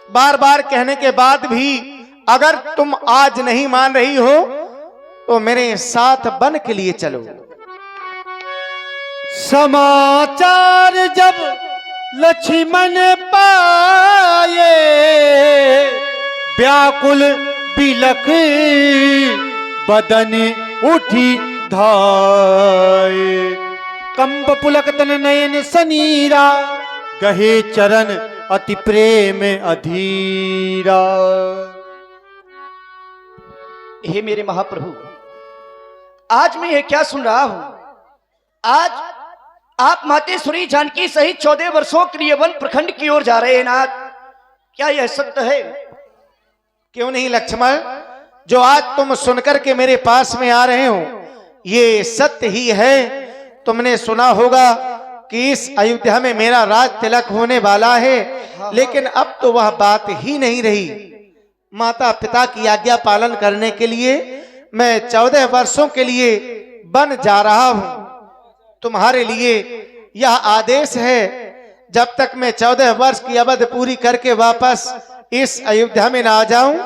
बार बार कहने के बाद भी अगर तुम आज नहीं मान रही हो तो मेरे साथ वन के लिए चलो। समाचार जब लक्ष्मण पाए, व्याकुल बिलख बदन उठी धाये। कंब पुलकतन नयन सनीरा, गहे चरण अति प्रेम अधीरा। हे मेरे महाप्रभु, आज मैं ये क्या सुन रहा हूं? आज आप मातेश्वरी जानकी सहित 14 वर्षों के लिए वन प्रखंड की ओर जा रहे हैं नाथ, क्या यह सत्य है? क्यों नहीं लक्ष्मण, जो आज तुम सुनकर के मेरे पास में आ रहे हो ये सत्य ही है। तुमने सुना होगा कि इस अयोध्या में मेरा राज तिलक होने वाला है, लेकिन अब तो वह बात ही नहीं रही। माता पिता की आज्ञा पालन करने के लिए मैं 14 वर्षों के लिए वन जा रहा हूं। तुम्हारे लिए यह आदेश है, जब तक मैं 14 वर्ष की अवधि पूरी करके वापस इस अयोध्या में ना आ जाऊं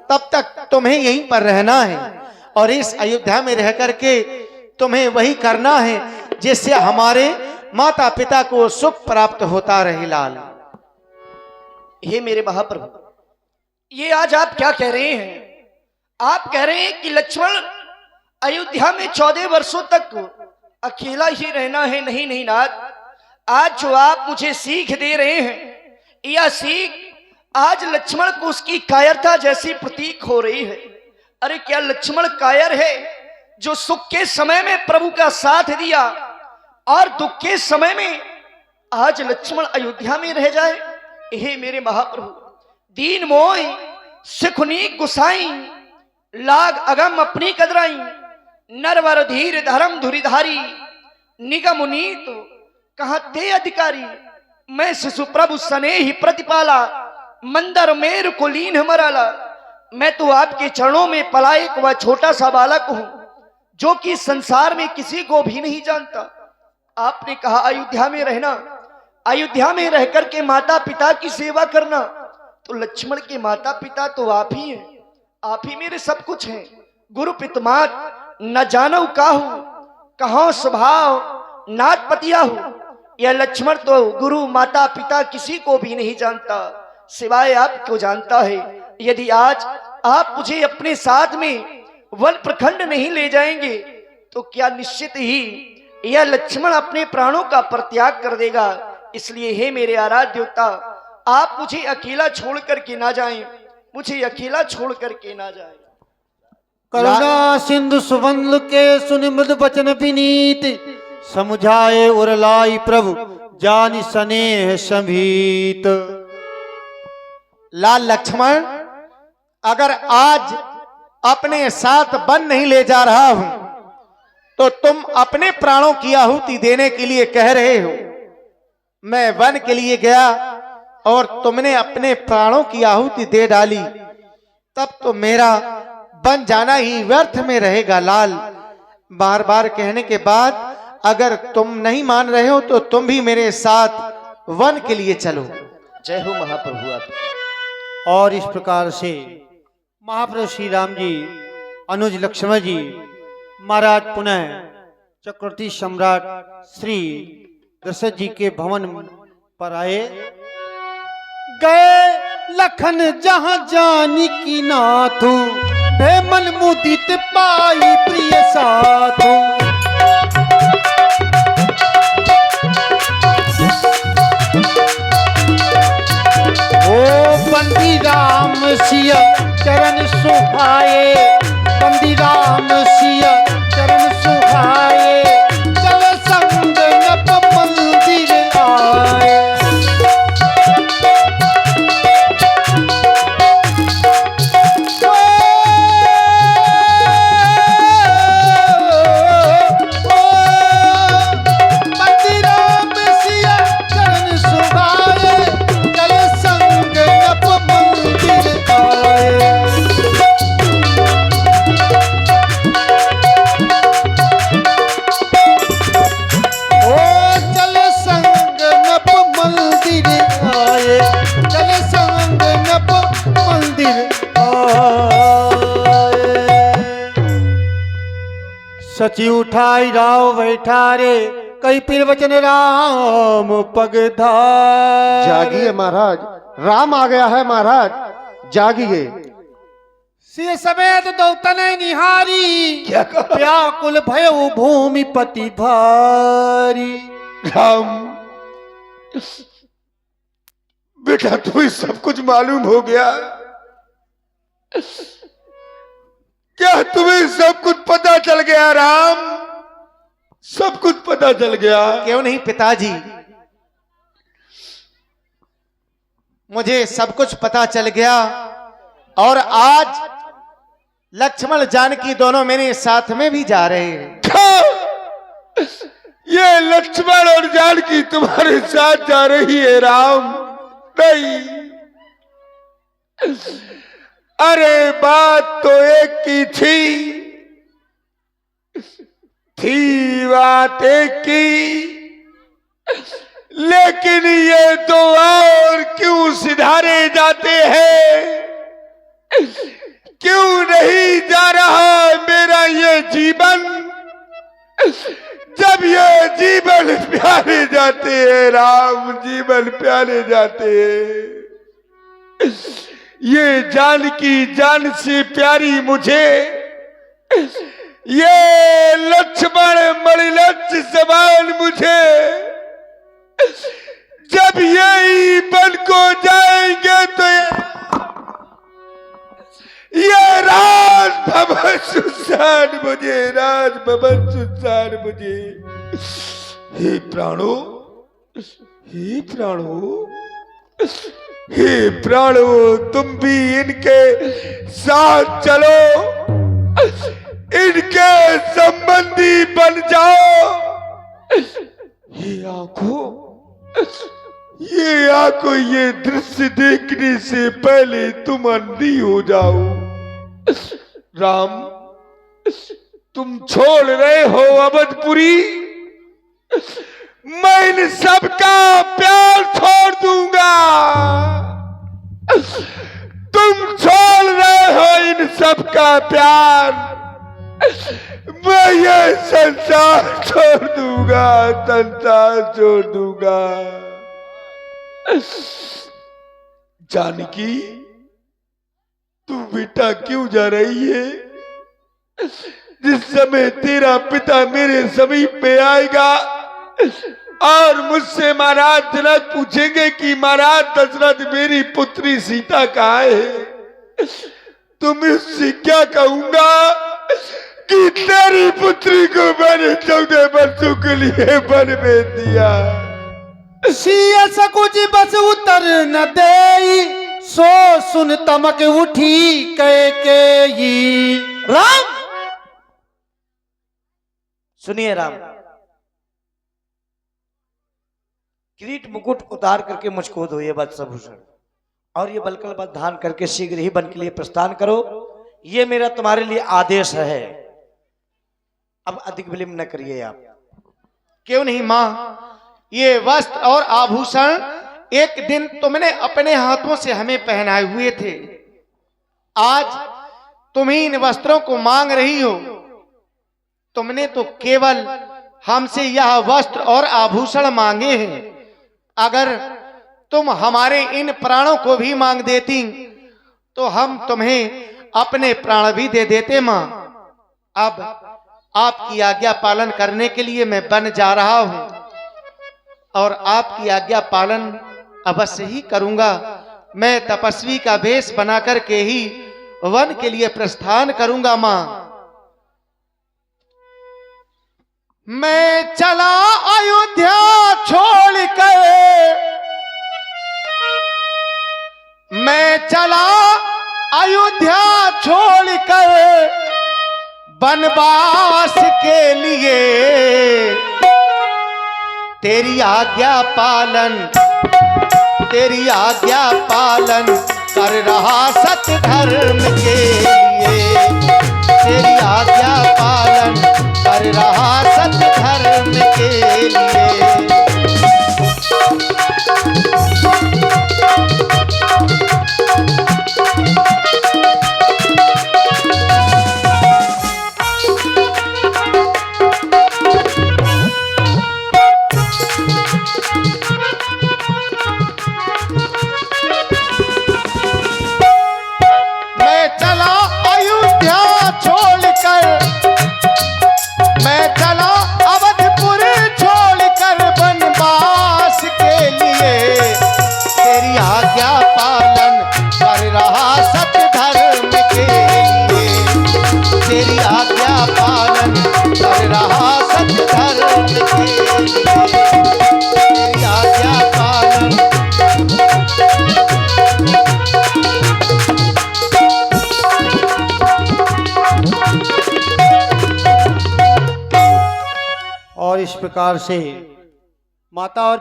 तब तक तुम्हें यहीं पर रहना है और इस अयोध्या में रह करके तुम्हें वही करना है जिससे हमारे माता पिता को सुख प्राप्त होता रहे। लाल, हे मेरे महाप्रभु, ये आज आप क्या कह रहे हैं? आप कह रहे हैं कि लक्ष्मण अयोध्या में 14 वर्षों तक अकेला ही रहना है। नहीं नहीं नाथ, आज जो आप मुझे सीख दे रहे हैं यह सीख आज लक्ष्मण को उसकी कायरता जैसी प्रतीक हो रही है। अरे क्या लक्ष्मण कायर है जो सुख के समय में प्रभु का साथ दिया और दुख के समय में आज लक्ष्मण अयोध्या में रह जाए? हे मेरे महाप्रभु, दीन मोय सिखुनी गुसाई, लाग अगम अपनी कदराई, नरवर धीर धर्म धुरीधारी, निगम नीत कहाँ ते अधिकारी। मैं शिशु प्रभु सने ही प्रतिपाला, मंदर मेर कुलीन मराला। मैं तो आपके चरणों में पला एक वह छोटा सा बालक हूं जो कि संसार में किसी को भी नहीं जानता। आपने कहा अयोध्या में रहना, अयोध्या में रह करके माता पिता की सेवा करना, तो लक्ष्मण के माता पिता तो आप ही हैं, आप ही मेरे सब कुछ हैं। गुरु पितमात न जानऊ काहू, कहाँ स्वभाव नाथ पतिया हो। यह लक्ष्मण तो गुरु माता पिता किसी को भी नहीं जानता, सिवाय आपको जानता है। यदि आज आप मुझे अपने साथ में वन प्रखंड नहीं ले जाएंगे तो क्या निश्चित ही यह लक्ष्मण अपने प्राणों का परित्याग कर देगा। इसलिए हे मेरे आराध्य देवता, आप मुझे अकेला छोड़ करके ना जाएं, मुझे अकेला छोड़ करके ना जाएं। करुणा सिंधु सुबंध के सुन मृद वचन विनीत, समुझाए उरलाई प्रभु जानि स्नेह संभीत। लाल लक्ष्मण, अगर आज अपने साथ वन नहीं ले जा रहा हूं तो तुम अपने प्राणों की आहुति देने के लिए कह रहे हो। मैं वन के लिए गया और तुमने अपने प्राणों की आहुति दे डाली, तब तो मेरा वन जाना ही व्यर्थ में रहेगा। लाल, बार बार कहने के बाद अगर तुम नहीं मान रहे हो तो तुम भी मेरे साथ वन के लिए चलो। जय हो महाप्रभु आपकी। और इस प्रकार से महाप्रभु श्री राम जी अनुज लक्ष्मण जी महाराज पुनः चक्रवर्ती सम्राट श्री दशरथ जी के भवन पर आए। गए लखन जहां जानी की नाथू, मन मुदित पाई प्रिय साथू। ओ बंदी राम सिया चरण सुहाए, बंदी राम सिया चरण सुहाए, चल संग नप मंदिर आए। सची उठाई राव बैठा रे कई पीर वचन राम पगधार। जागिए महाराज, राम आ गया है महाराज, जागिए। सिर समेत दौतन निहारी क्या कहा? व्याकुल भयउ भूमि पति भारी। राम बेटा, तुम्हें सब कुछ मालूम हो गया? क्या तुम्हें सब कुछ पता चल गया राम? सब कुछ पता चल गया? क्यों नहीं पिताजी, मुझे सब कुछ पता चल गया। और आज लक्ष्मण जानकी दोनों मेरे साथ में भी जा रहे हैं। ये लक्ष्मण और जानकी तुम्हारे साथ जा रही है राम? नहीं, अरे बात तो एक की थी बात एक की, लेकिन ये तो और क्यों सिधारे जाते हैं? क्यों नहीं जा रहा मेरा ये जीवन? जब ये जीवन प्यारे जाते हैं राम, जीवन प्यारे जाते हैं। ये जानकी जान से प्यारी मुझे, ये लक्ष्मण मणिलक्ष्य समान मुझे, जब यही बन को जाएंगे तो ये राज भवन सुनसान मुझे, राज भवन सुनसान मुझे। हे प्राणो, हे प्राणो, हे प्राणो, तुम भी इनके साथ चलो, इनके संबंधी बन जाओ। ये आंखों, ये दृश्य देखने से पहले तुम अंधी हो जाओ। राम, तुम छोड़ रहे हो अवधपुरी, मैं इन सबका प्यार छोड़ दूंगा। तुम छोड़ रहे हो इन सबका प्यार, मैं ये संसार छोड़ दूंगा, संसार छोड़ दूंगा। जानकी, तू बेटा क्यों जा रही है? जिस समय तेरा पिता मेरे समीप में आएगा और मुझसे महाराज जनक पूछेंगे कि महाराज दशरथ मेरी पुत्री सीता कहाँ है, तो मैं उससे क्या कहूंगा कि तेरी पुत्री को मैंने 14 वर्षों के लिए वन में दिया। सिया सकुच बस उतर न दे, सो सुन तमक उठी कैकेयी। राम सुनिए, राम किरीट मुकुट उतार करके मुझको दो ये वत्सभूषण, और ये बलकल बल धारण करके शीघ्र ही वन के लिए प्रस्थान करो। ये मेरा तुम्हारे लिए आदेश है, अब अधिक विलंब न करिए आप। क्यों नहीं मां, ये वस्त्र और आभूषण एक दिन तुमने अपने हाथों से हमें पहनाए हुए थे, आज तुम ही इन वस्त्रों को मांग रही हो। तुमने तो केवल हमसे यह वस्त्र और आभूषण मांगे हैं, अगर तुम हमारे इन प्राणों को भी मांग देती तो हम तुम्हें अपने प्राण भी दे देते मां। अब आपकी आज्ञा पालन करने के लिए मैं वन जा रहा हूं, और आपकी आज्ञा पालन अवश्य ही करूंगा। मैं तपस्वी का वेश बना करके ही वन के लिए प्रस्थान करूंगा मां। मैं चला अयोध्या छोड़ कर, मैं चला अयोध्या छोड़ कर वनवास के लिए, तेरी आज्ञा पालन, तेरी आज्ञा पालन कर रहा सत्य धर्म के लिए, तेरी आज्ञा पालन कर रहा सत्य धर्म के लिए। प्रकार से माता और